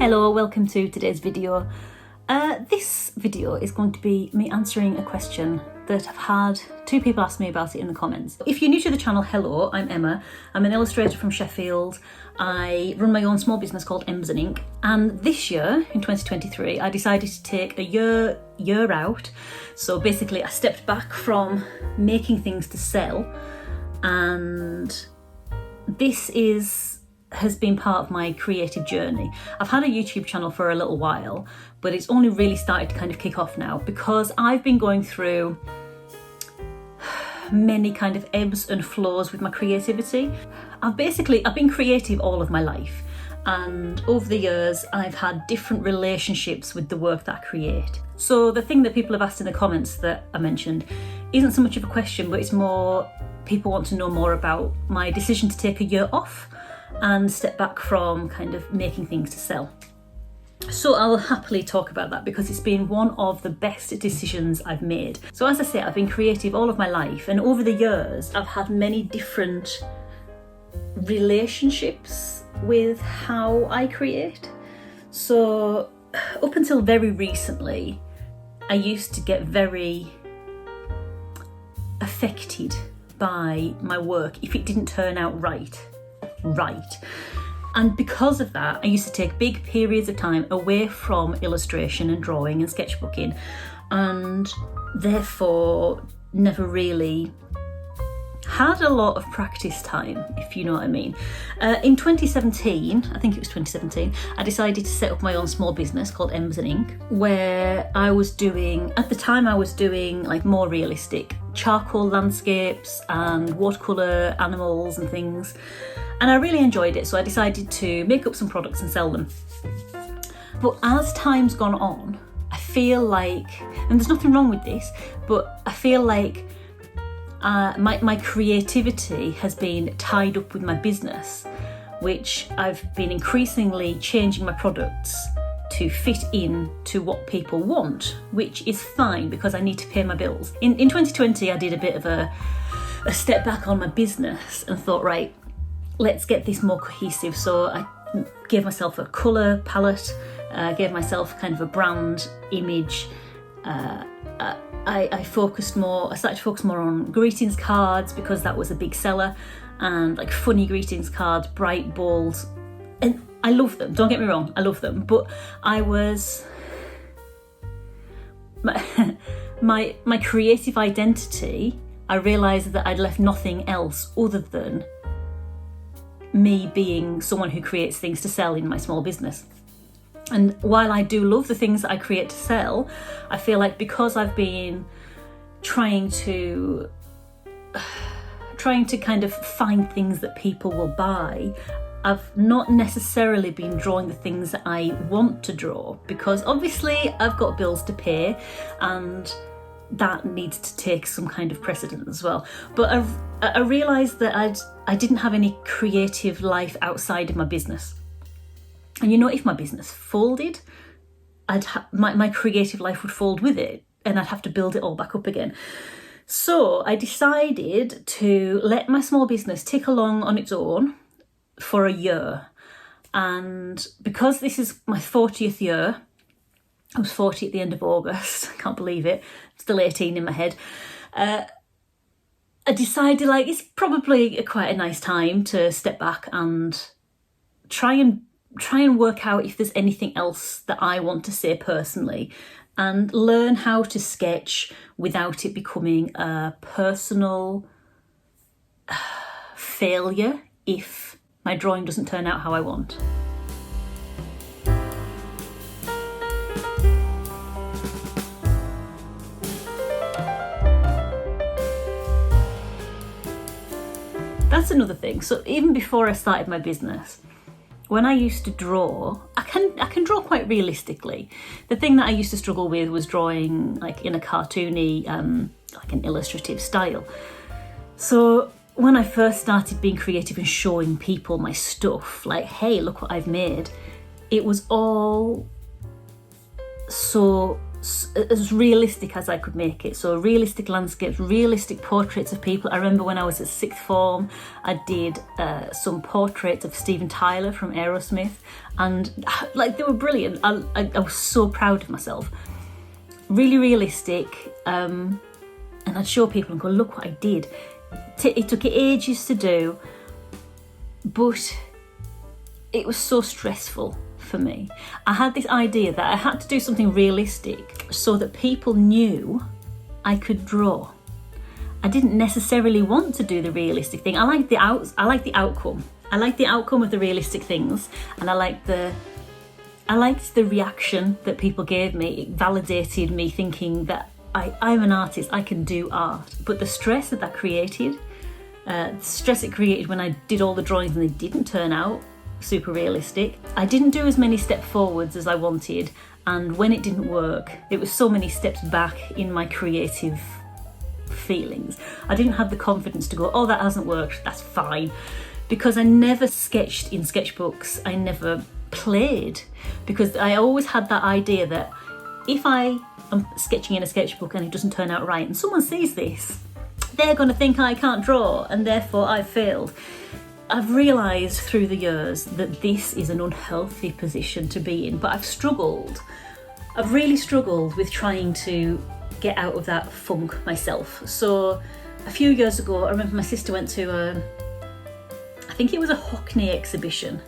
Hello, welcome to today's video. This video is going to be me answering a question that I've had two people ask me about it in the comments. If you're new to the channel, hello, I'm Emma. I'm an illustrator from Sheffield. I run my own small business called Embers and Ink. And this year, in 2023, I decided to take a year out. So basically I stepped back from making things to sell, and this has been part of my creative journey. I've had a YouTube channel for a little while, but it's only really started to kind of kick off now because I've been going through many kind of ebbs and flows with my creativity. I've been creative all of my life, and over the years I've had different relationships with the work that I create. So the thing that people have asked in the comments that I mentioned isn't so much of a question, but it's more people want to know more about my decision to take a year off and step back from kind of making things to sell. So I'll happily talk about that because it's been one of the best decisions I've made. So as I say, I've been creative all of my life, and over the years I've had many different relationships with how I create. So up until very recently, I used to get very affected by my work if it didn't turn out right. And because of that, I used to take big periods of time away from illustration and drawing and sketchbooking, and therefore never really had a lot of practice time, if you know what I mean. In 2017, I think it was 2017, I decided to set up my own small business called Embers and Ink, where I was doing like more realistic charcoal landscapes and watercolour animals and things. And I really enjoyed it, so I decided to make up some products and sell them. But as time's gone on, I feel like, and there's nothing wrong with this, but I feel like my creativity has been tied up with my business, which I've been increasingly changing my products to fit in to what people want, which is fine because I need to pay my bills. In 2020, I did a bit of a step back on my business and thought, right, let's get this more cohesive. So I gave myself a colour palette, gave myself kind of a brand image. I started to focus more on greetings cards because that was a big seller, and like funny greetings cards, bright, bold, and I love them, don't get me wrong, I love them, but my creative identity, I realised that I'd left nothing else other than me being someone who creates things to sell in my small business. And while I do love the things that I create to sell, I feel like because I've been trying to kind of find things that people will buy, I've not necessarily been drawing the things that I want to draw, because obviously I've got bills to pay and that needs to take some kind of precedent as well. But I realised that I didn't have any creative life outside of my business. And you know, if my business folded, my creative life would fold with it, and I'd have to build it all back up again. So I decided to let my small business tick along on its own for a year. And because this is my 40th year, I was 40 at the end of August, I can't believe it, I'm still 18 in my head. I decided like it's probably quite a nice time to step back and try and work out if there's anything else that I want to say personally, and learn how to sketch without it becoming a personal failure if my drawing doesn't turn out how I want. That's another thing. So even before I started my business, when I used to draw, I can draw quite realistically. The thing that I used to struggle with was drawing like in a cartoony, like an illustrative style. So when I first started being creative and showing people my stuff, like, hey, look what I've made, it was all so as realistic as I could make it. So realistic landscapes, realistic portraits of people. I remember when I was at sixth form, I did some portraits of Steven Tyler from Aerosmith, and like they were brilliant. I was so proud of myself. Really realistic, and I'd show people and go, look what I did. It took ages to do, but it was so stressful for me. I had this idea that I had to do something realistic so that people knew I could draw. I didn't necessarily want to do the realistic thing. I like the outcome. I like the outcome of the realistic things, and I liked the reaction that people gave me. It validated me thinking that I'm an artist, I can do art. But the stress that created, the stress it created when I did all the drawings and they didn't turn out super realistic. I didn't do as many steps forwards as I wanted, and when it didn't work, it was so many steps back in my creative feelings. I didn't have the confidence to go, oh, that hasn't worked, that's fine. Because I never sketched in sketchbooks, I never played, because I always had that idea that if I am sketching in a sketchbook and it doesn't turn out right and someone sees this, they're going to think I can't draw and therefore I've failed. I've realised through the years that this is an unhealthy position to be in, but I've really struggled with trying to get out of that funk myself. So a few years ago, I remember my sister went to I think it was a Hockney exhibition,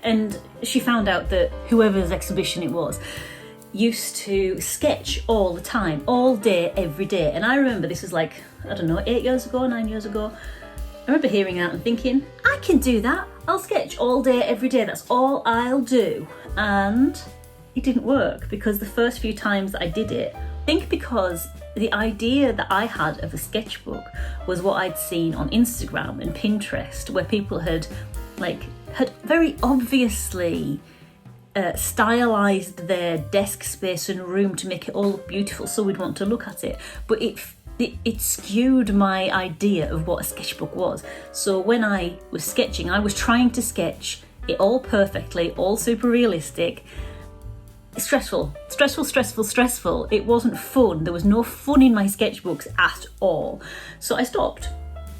and she found out that whoever's exhibition it was used to sketch all the time, all day, every day. And I remember this was like, I don't know, 9 years ago. I remember hearing that and thinking, I can do that. I'll sketch all day, every day. That's all I'll do. And it didn't work, because the first few times that I did it, I think because the idea that I had of a sketchbook was what I'd seen on Instagram and Pinterest, where people had very obviously stylized their desk space and room to make it all look beautiful, so we'd want to look at it. But it skewed my idea of what a sketchbook was. So when I was sketching, I was trying to sketch it all perfectly, all super realistic. Stressful. It wasn't fun. There was no fun in my sketchbooks at all. So I stopped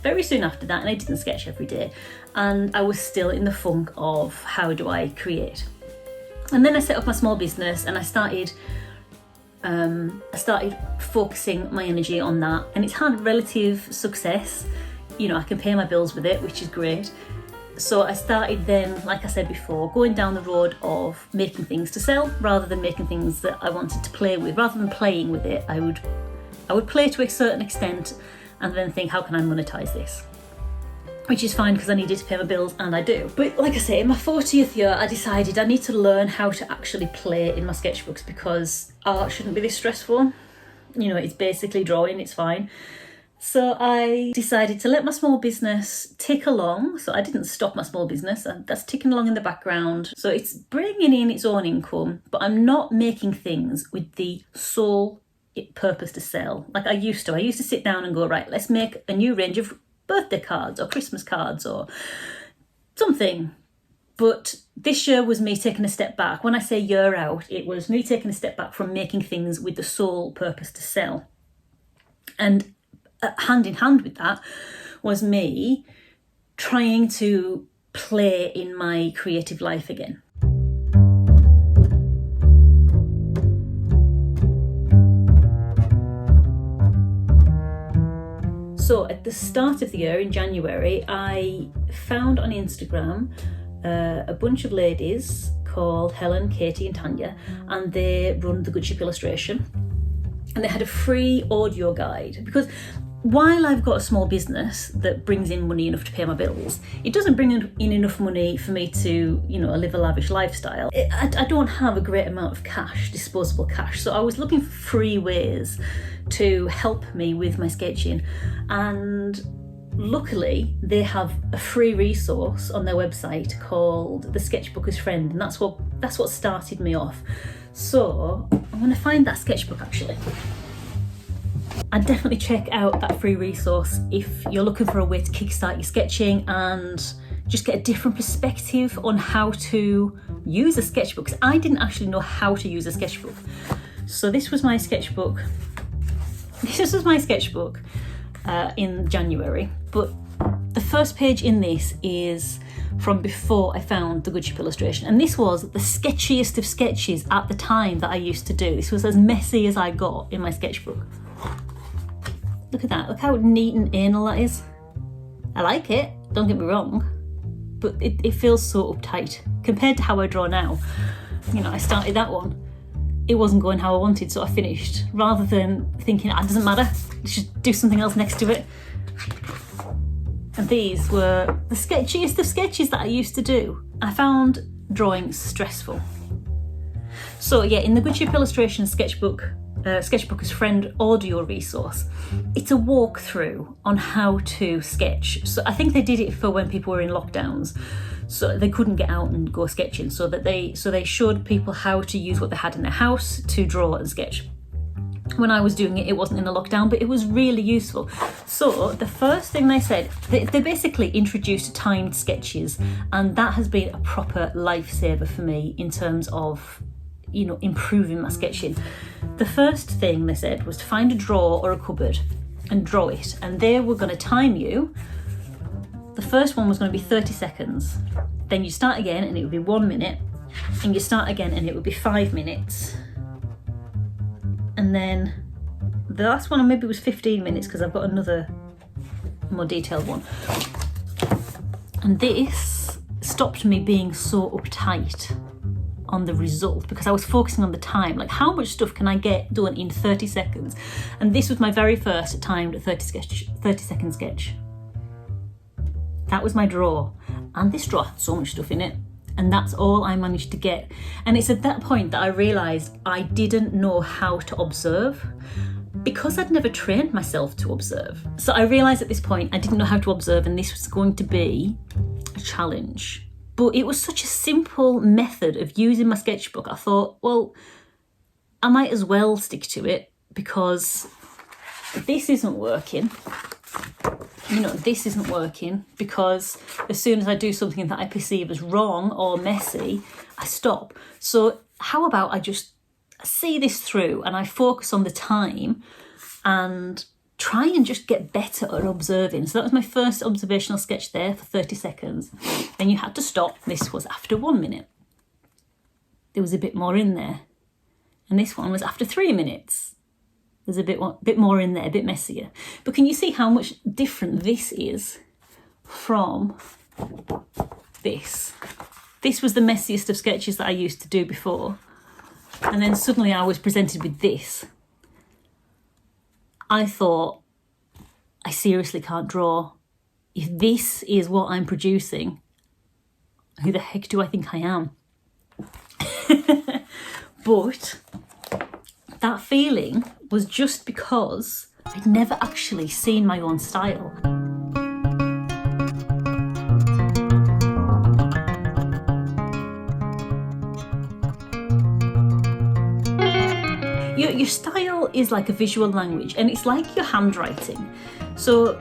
very soon after that, and I didn't sketch every day. And I was still in the funk of how do I create. And then I set up my small business, and I started focusing my energy on that, and it's had relative success. You know, I can pay my bills with it, which is great. So I started then, like I said before, going down the road of making things to sell rather than making things that I wanted to play with. Rather than playing with it, I would play to a certain extent and then think, how can I monetize this? Which is fine, because I needed to pay my bills, and I do. But like I say, in my 40th year, I decided I need to learn how to actually play in my sketchbooks, because art shouldn't be this stressful. You know, it's basically drawing, it's fine. So I decided to let my small business tick along. So I didn't stop my small business, that's ticking along in the background. So it's bringing in its own income, but I'm not making things with the sole purpose to sell. Like I used to sit down and go, right, let's make a new range of birthday cards or Christmas cards or something. But this year was me taking a step back. When I say year out, it was me taking a step back from making things with the sole purpose to sell. And hand in hand with that was me trying to play in my creative life again. So at the start of the year, in January, I found on Instagram a bunch of ladies called Helen, Katie and Tanya, and they run the Good Ship Illustration. And they had a free audio guide, because while I've got a small business that brings in money enough to pay my bills, it doesn't bring in enough money for me to, live a lavish lifestyle. I don't have a great amount of cash, disposable cash. So I was looking for free ways to help me with my sketching. And luckily, they have a free resource on their website called The Sketchbooker's Friend. And that's what started me off. So I'm going to find that sketchbook actually. I'd definitely check out that free resource if you're looking for a way to kickstart your sketching and just get a different perspective on how to use a sketchbook, because I didn't actually know how to use a sketchbook. So this was my sketchbook. This was my sketchbook in January, but the first page in this is from before I found the good ship illustration, and this was the sketchiest of sketches at the time that I used to do. This was as messy as I got in my sketchbook. Look at that, look how neat and anal that is. I like it, don't get me wrong, but it feels so uptight compared to how I draw now. You know, I started that one, it wasn't going how I wanted, so I finished, rather than thinking, it doesn't matter, let's just do something else next to it. And these were the sketchiest of sketches that I used to do. I found drawing stressful. So yeah, in the Good Ship Illustration sketchbook, Sketchbooker's Friend audio resource, it's a walkthrough on how to sketch. So I think they did it for when people were in lockdowns, so they couldn't get out and go sketching, so they showed people how to use what they had in their house to draw and sketch. When I was doing it, it wasn't in the lockdown, but it was really useful. So the first thing they said, they basically introduced timed sketches, and that has been a proper lifesaver for me in terms of, you know, improving my sketching. The first thing they said was to find a drawer or a cupboard and draw it, and they were going to time you. The first one was going to be 30 seconds, then you start again and it would be 1 minute, and you start again and it would be 5 minutes. And then the last one maybe was 15 minutes, because I've got another more detailed one. And this stopped me being so uptight on the result, because I was focusing on the time, like how much stuff can I get done in 30 seconds? And this was my very first timed 30-second sketch. That was my draw, and this draw had so much stuff in it. And that's all I managed to get. And it's at that point that I realised I didn't know how to observe, because I'd never trained myself to observe. So I realised at this point I didn't know how to observe, and this was going to be a challenge. But it was such a simple method of using my sketchbook, I thought, well, I might as well stick to it, because this isn't working. You know, this isn't working, because as soon as I do something that I perceive as wrong or messy, I stop. So how about I just see this through and I focus on the time and try and just get better at observing. So that was my first observational sketch there for 30 seconds. Then you had to stop. This was after 1 minute. There was a bit more in there. And this one was after 3 minutes. There's a bit more in there, a bit messier. But can you see how much different this is from this? This was the messiest of sketches that I used to do before. And then suddenly I was presented with this. I thought, I seriously can't draw. If this is what I'm producing, who the heck do I think I am? But that feeling was just because I'd never actually seen my own style. Your style is like a visual language, and it's like your handwriting. So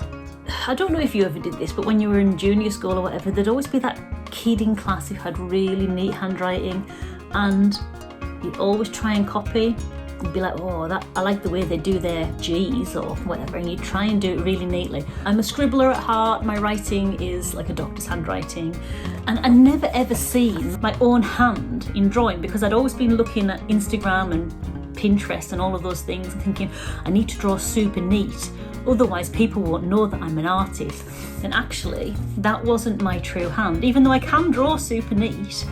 I don't know if you ever did this, but when you were in junior school or whatever, there'd always be that kid in class who had really neat handwriting, and you'd always try and copy. You'd be like, oh, I like the way they do their G's or whatever, and you try and do it really neatly. I'm a scribbler at heart. My writing is like a doctor's handwriting, and I'd never ever seen my own hand in drawing, because I'd always been looking at Instagram and Pinterest and all of those things and thinking, I need to draw super neat, otherwise people won't know that I'm an artist. And actually, that wasn't my true hand. Even though I can draw super neat,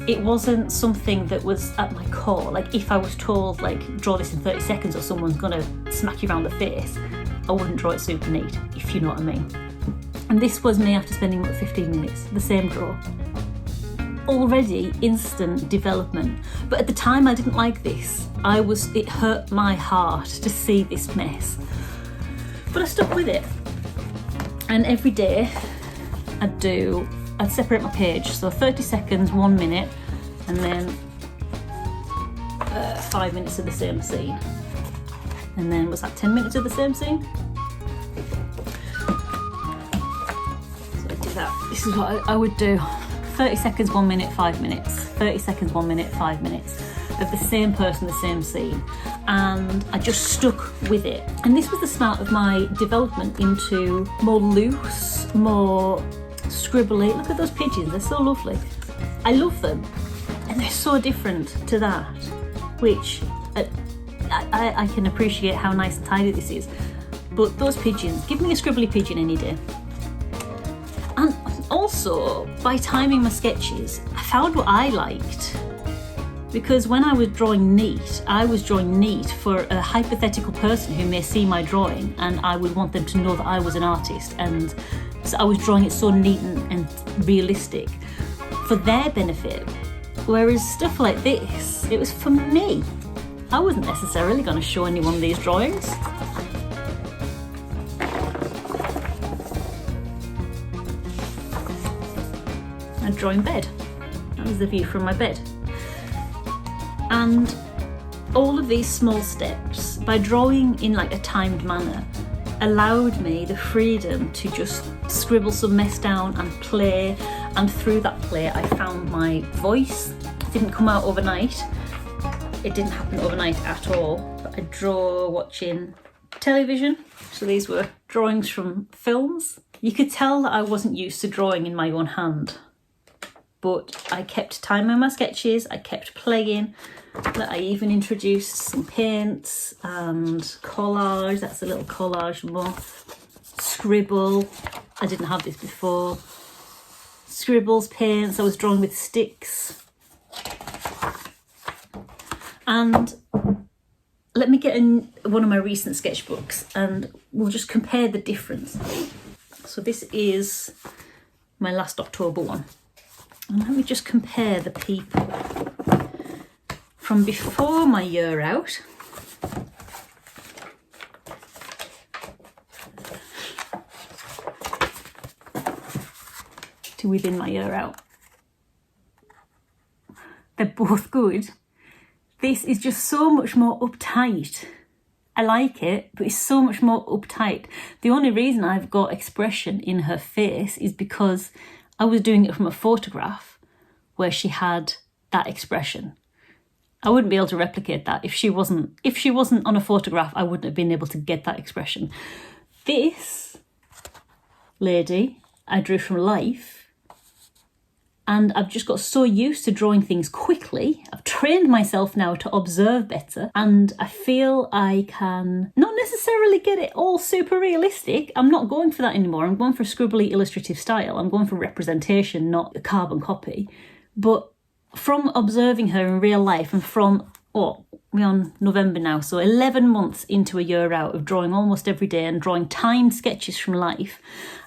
it wasn't something that was at my core. Like if I was told, like, draw this in 30 seconds or someone's gonna smack you around the face, I wouldn't draw it super neat, if you know what I mean. And this was me after spending about 15 minutes, the same draw. Already instant development. But at the time I didn't like this. It hurt my heart to see this mess. But I stuck with it. And every day I'd separate my page, so 30 seconds, 1 minute, and then 5 minutes of the same scene. And then was that 10 minutes of the same scene? So I did that. This is what I would do. 30 seconds, 1 minute, 5 minutes. 30 seconds, 1 minute, 5 minutes of the same person, the same scene. And I just stuck with it. And this was the start of my development into more loose, more scribbly. Look at those pigeons, they're so lovely. I love them. And they're so different to that, which I can appreciate how nice and tidy this is. But those pigeons, give me a scribbly pigeon any day. And also, by timing my sketches, I found what I liked. Because when I was drawing neat, I was drawing neat for a hypothetical person who may see my drawing, and I would want them to know that I was an artist, and so I was drawing it so neat and realistic for their benefit. Whereas stuff like this, it was for me. I wasn't necessarily going to show anyone these drawings. A drawing bed. That was the view from my bed. And all of these small steps, by drawing in like a timed manner, allowed me the freedom to just scribble some mess down and play. And through that play, I found my voice. It didn't come out overnight. It didn't happen overnight at all. But I draw watching television. So these were drawings from films. You could tell that I wasn't used to drawing in my own hand. But I kept timing my sketches, I kept playing. I even introduced some paints and collage. That's a little collage more. Scribble. I didn't have this before. Scribbles, paints. I was drawing with sticks. And let me get in one of my recent sketchbooks and we'll just compare the difference. So this is my last October one. And let me just compare the people from before my year out to within my year out. They're both good. This is just so much more uptight. I like it, but it's so much more uptight. The only reason I've got expression in her face is because I was doing it from a photograph where she had that expression. I wouldn't be able to replicate that. If she wasn't on a photograph, I wouldn't have been able to get that expression. This lady I drew from life, and I've just got so used to drawing things quickly. I've trained myself now to observe better, and I feel I can not necessarily get it all super realistic. I'm not going for that anymore. I'm going for a scribbly illustrative style. I'm going for representation, not a carbon copy. But from observing her in real life and from, we're on November now, so 11 months into a year out of drawing almost every day and drawing timed sketches from life,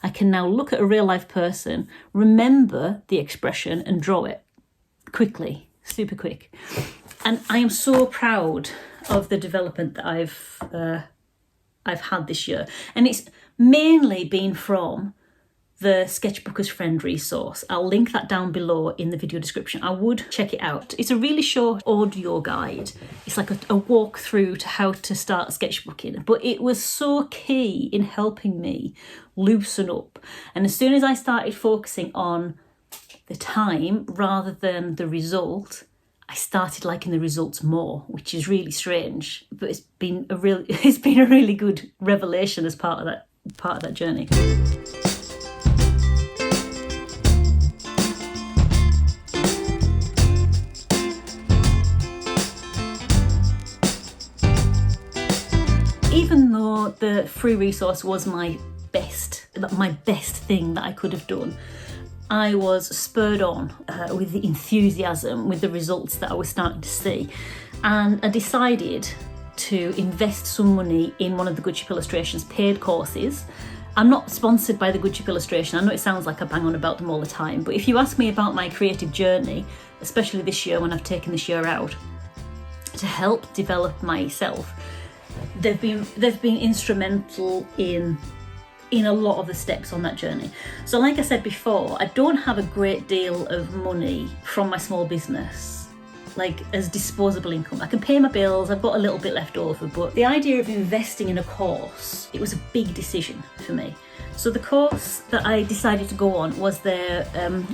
I can now look at a real life person, remember the expression and draw it quickly, super quick. And I am so proud of the development that I've had this year. And it's mainly been from the Sketchbooker's Friend resource. I'll link that down below in the video description. I would check it out. It's a really short audio guide. It's like a walkthrough to how to start sketchbooking, but it was so key in helping me loosen up. And as soon as I started focusing on the time rather than the result, I started liking the results more, which is really strange, but it's been a really good revelation as part of that journey. Even though the free resource was my best thing that I could have done, I was spurred on with the enthusiasm, with the results that I was starting to see. And I decided to invest some money in one of the Good Ship Illustration's paid courses. I'm not sponsored by the Good Ship Illustration. I know it sounds like I bang on about them all the time, but if you ask me about my creative journey, especially this year when I've taken this year out to help develop myself, they've been instrumental in a lot of the steps on that journey. So like I said before, I don't have a great deal of money from my small business like as disposable income. I can pay my bills, I've got a little bit left over, but the idea of investing in a course, it was a big decision for me. So the course that I decided to go on was their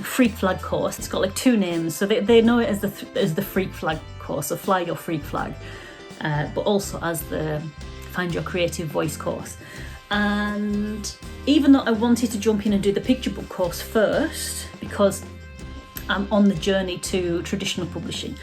Freak Flag course. It's got like 2 names, so they know it as the Freak Flag course, so Fly Your Freak Flag, but also as the Find Your Creative Voice course. And even though I wanted to jump in and do the picture book course first, because I'm on the journey to traditional publishing.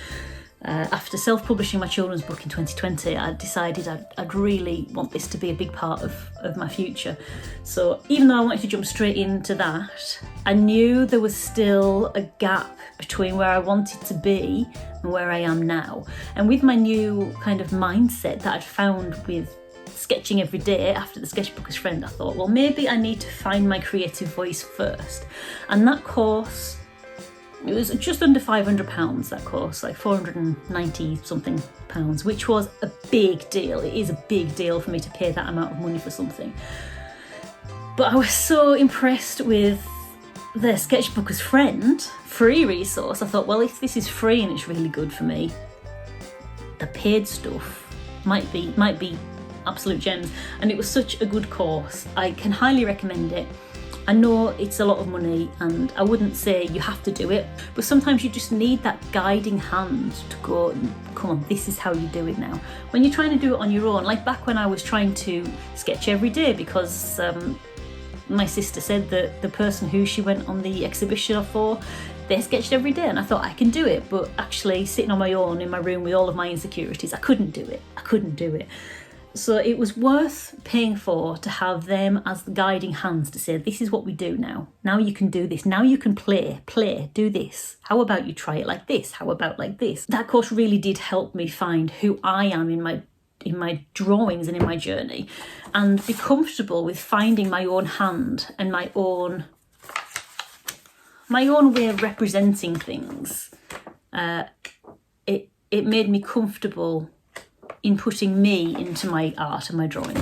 After self-publishing my children's book in 2020, I decided I'd really want this to be a big part of my future. So even though I wanted to jump straight into that, I knew there was still a gap between where I wanted to be and where I am now. And with my new kind of mindset that I'd found with sketching every day after the Sketchbooker's Friend, I thought, well, maybe I need to find my creative voice first. And that course, it was just under £500, that course, like 490 something pounds, which was a big deal. It is a big deal for me to pay that amount of money for something. But I was so impressed with the Sketchbooker's Friend free resource. I thought, well, if this is free and it's really good for me, the paid stuff might be absolute gems. And it was such a good course. I can highly recommend it. I know it's a lot of money and I wouldn't say you have to do it, but sometimes you just need that guiding hand to go, come on, this is how you do it now. When you're trying to do it on your own, like back when I was trying to sketch every day because my sister said that the person who she went on the exhibition for, they sketched every day, and I thought I can do it, but actually sitting on my own in my room with all of my insecurities, I couldn't do it. So it was worth paying for to have them as the guiding hands to say, this is what we do now. Now you can do this. Now you can play, do this. How about you try it like this? How about like this? That course really did help me find who I am in my drawings and in my journey, and be comfortable with finding my own hand and my own way of representing things. It made me comfortable in putting me into my art and my drawings.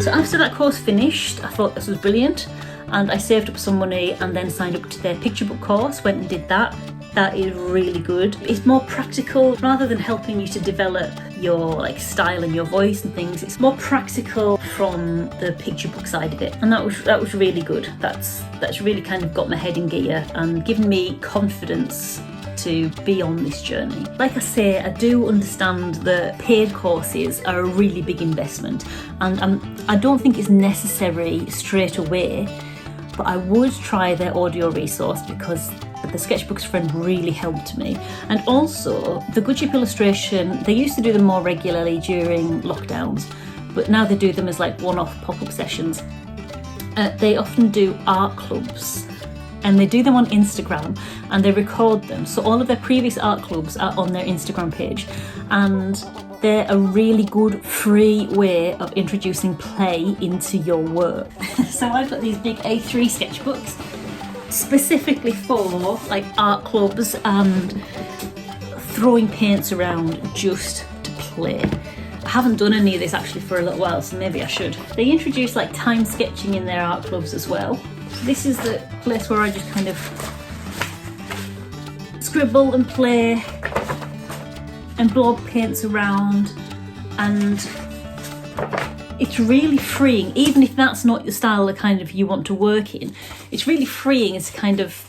So after that course finished, I thought this was brilliant, and I saved up some money and then signed up to their picture book course, went and did that. That is really good. It's more practical. Rather than helping you to develop your style and your voice and things, it's more practical from the picture book side of it, and that was really good. That's really kind of got my head in gear and given me confidence to be on this journey. Like I say, I do understand that paid courses are a really big investment, and I don't think it's necessary straight away, but I would try their audio resource because the Sketchbooker's Friend really helped me. And also the Good Ship Illustration, they used to do them more regularly during lockdowns, but now they do them as like one-off pop-up sessions. They often do art clubs, and they do them on Instagram and they record them. So all of their previous art clubs are on their Instagram page, and they're a really good free way of introducing play into your work. So I've got these big A3 sketchbooks specifically for like art clubs and throwing paints around just to play. I haven't done any of this actually for a little while, so maybe I should. They introduce like time sketching in their art clubs as well. This is the place where I just kind of scribble and play and blob paints around, and it's really freeing. Even if that's not the style that kind of you want to work in, it's really freeing to kind of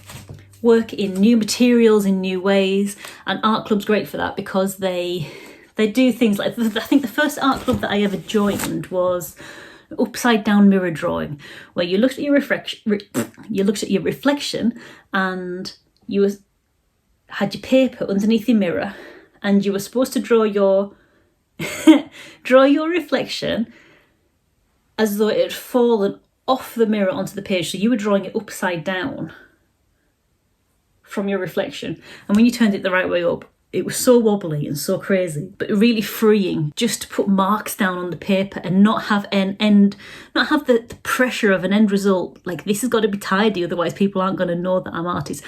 work in new materials in new ways, and art club's great for that because they do things like, I think the first art club that I ever joined was upside down mirror drawing, where you looked at your reflection and you had your paper underneath your mirror, and you were supposed to draw your reflection as though it had fallen off the mirror onto the page. So you were drawing it upside down from your reflection, and when you turned it the right way up, It was so wobbly and so crazy, but really freeing just to put marks down on the paper and not have the pressure of an end result. Like, this has got to be tidy, otherwise people aren't going to know that I'm artist.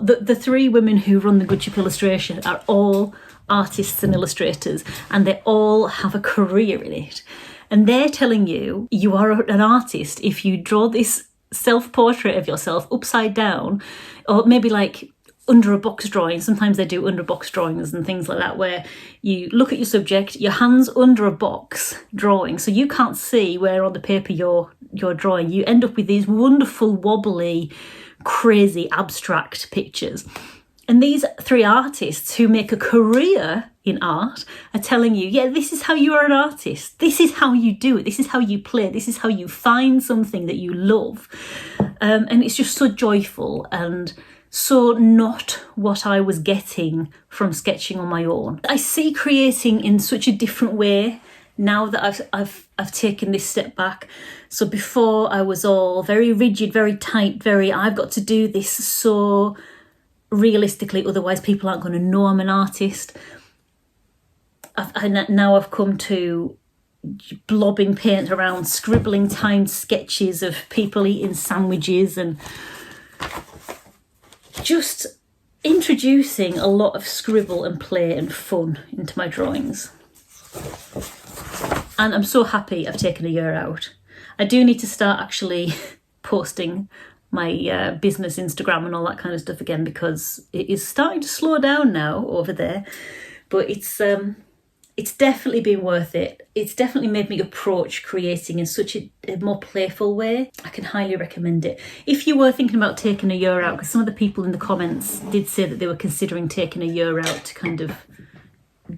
The three women who run the Woodthorpe Illustration are all artists and illustrators, and they all have a career in it. And they're telling you you are an artist if you draw this self-portrait of yourself upside down, or maybe like under a box drawing. Sometimes they do under box drawings and things like that, where you look at your subject, your hand's under a box drawing, so you can't see where on the paper you're drawing. You end up with these wonderful, wobbly, crazy, abstract pictures. And these three artists who make a career in art are telling you, yeah, this is how you are an artist. This is how you do it. This is how you play. This is how you find something that you love. And it's just so joyful and so not what I was getting from sketching on my own. I see creating in such a different way now that I've taken this step back. So before I was all very rigid, very tight, I've got to do this so realistically, otherwise people aren't going to know I'm an artist. Now I've come to blobbing paint around, scribbling timed sketches of people eating sandwiches, and just introducing a lot of scribble and play and fun into my drawings. And I'm so happy I've taken a year out. I do need to start actually posting my business Instagram and all that kind of stuff again, because it is starting to slow down now over there. But it's definitely been worth it. It's definitely made me approach creating in such a more playful way. I can highly recommend it. If you were thinking about taking a year out, because some of the people in the comments did say that they were considering taking a year out to kind of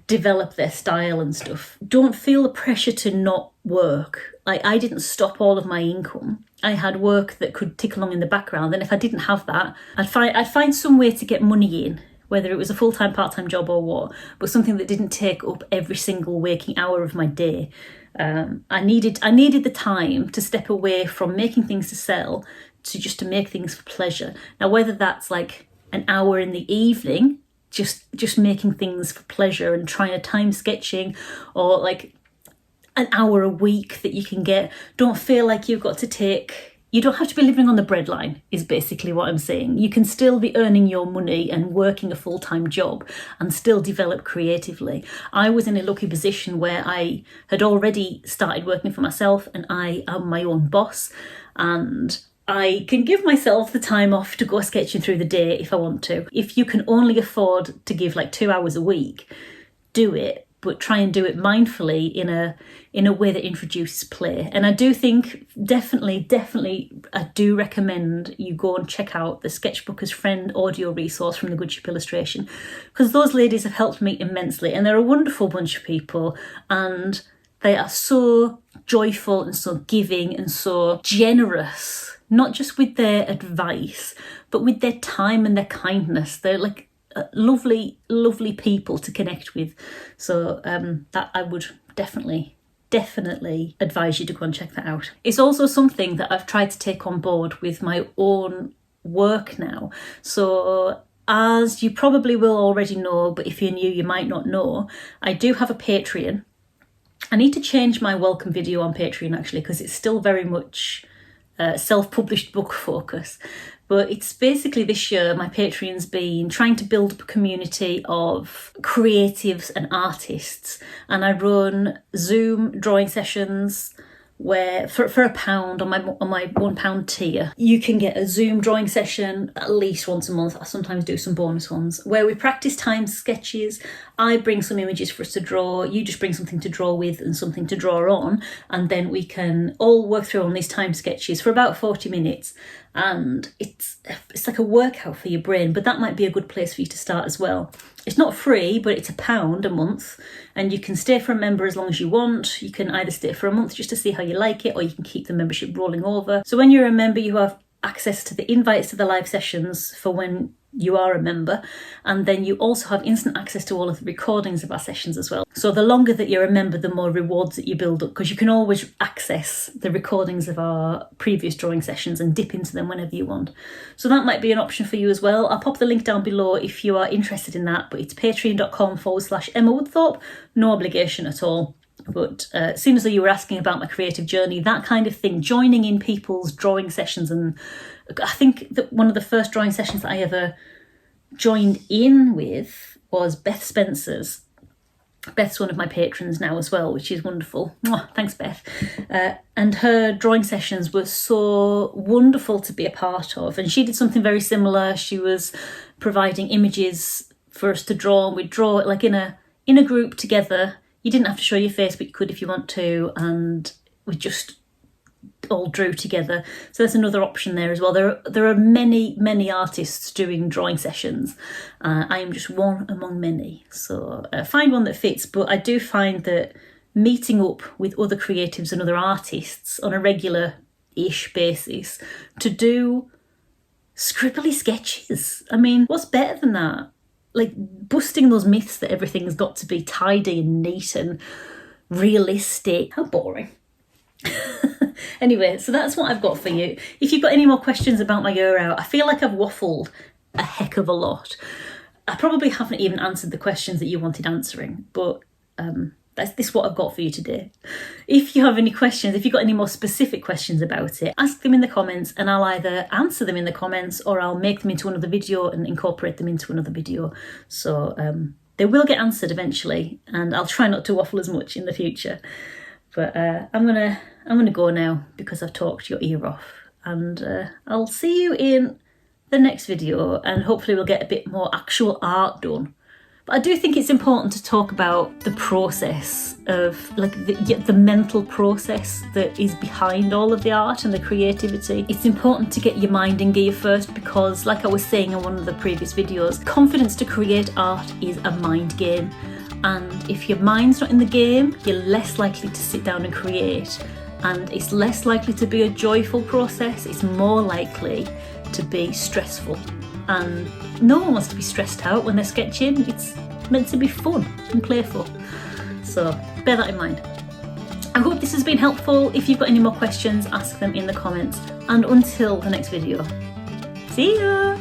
develop their style and stuff, don't feel the pressure to not work. Like, I didn't stop all of my income. I had work that could tick along in the background, and if I didn't have that, I'd find some way to get money in, whether it was a full-time, part-time job or what, but something that didn't take up every single waking hour of my day. I needed the time to step away from making things to sell to make things for pleasure. Now, whether that's like an hour in the evening, just making things for pleasure and trying to time sketching, or like an hour a week that you can get. Don't feel like you don't have to be living on the breadline, is basically what I'm saying. You can still be earning your money and working a full-time job and still develop creatively. I was in a lucky position where I had already started working for myself, and I am my own boss, and I can give myself the time off to go sketching through the day if I want to. If you can only afford to give like 2 hours a week, do it. But try and do it mindfully in a way that introduces play. And I do think definitely I do recommend you go and check out the Sketchbook as Friend audio resource from the Woodthorpe Illustration, because those ladies have helped me immensely, and they're a wonderful bunch of people, and they are so joyful and so giving and so generous, not just with their advice, but with their time and their kindness. They're like lovely people to connect with. So that I would definitely advise you to go and check that out. It's also something that I've tried to take on board with my own work now. So as you probably will already know, but if you're new you might not know, I do have a Patreon. I need to change my welcome video on Patreon actually, because it's still very much self-published book focus. But it's basically, this year my Patreon's been trying to build up a community of creatives and artists, and I run Zoom drawing sessions where for £1 on my £1 tier, you can get a Zoom drawing session at least once a month. I sometimes do some bonus ones where we practice timed sketches. I bring some images for us to draw, you just bring something to draw with and something to draw on, and then we can all work through on these timed sketches for about 40 minutes. And it's like a workout for your brain, but that might be a good place for you to start as well. It's not free, but it's £1 a month, and you can stay for a member as long as you want. You can either stay for a month just to see how you like it, or you can keep the membership rolling over. So when you're a member, you have access to the invites to the live sessions for when you are a member, and then you also have instant access to all of the recordings of our sessions as well. So the longer that you're a member, the more rewards that you build up, because you can always access the recordings of our previous drawing sessions and dip into them whenever you want. So that might be an option for you as well. I'll pop the link down below if you are interested in that, but it's patreon.com/Emma Woodthorpe, no obligation at all. But it seems as though you were asking about my creative journey, that kind of thing, joining in people's drawing sessions. And I think that one of the first drawing sessions that I ever joined in with was Beth Spencer's. Beth's one of my patrons now as well, which is wonderful. Mwah, thanks, Beth. And her drawing sessions were so wonderful to be a part of. And she did something very similar. She was providing images for us to draw, and we'd draw like in a group together. You didn't have to show your face, but you could if you want to, and we just all drew together. So there's another option there as well. There are many artists doing drawing sessions. I am just one among many. So find one that fits. But I do find that meeting up with other creatives and other artists on a regular-ish basis to do scribbly sketches. I mean, what's better than that? Like busting those myths that everything's got to be tidy and neat and realistic. How boring. Anyway, so that's what I've got for you. If you've got any more questions about my year out, I feel like I've waffled a heck of a lot. I probably haven't even answered the questions that you wanted answering, but this is what I've got for you today. If you have any questions, if you've got any more specific questions about it, ask them in the comments, and I'll either answer them in the comments or I'll make them into another video and incorporate them into another video. So they will get answered eventually, and I'll try not to waffle as much in the future. But I'm gonna go now because I've talked your ear off, and I'll see you in the next video, and hopefully we'll get a bit more actual art done. But I do think it's important to talk about the process of like the mental process that is behind all of the art and the creativity. It's important to get your mind in gear first, because like I was saying in one of the previous videos, confidence to create art is a mind game. And if your mind's not in the game, you're less likely to sit down and create. And it's less likely to be a joyful process. It's more likely to be stressful. And no one wants to be stressed out when they're sketching. It's meant to be fun and playful. So bear that in mind. I hope this has been helpful. If you've got any more questions, ask them in the comments. And until the next video, see ya!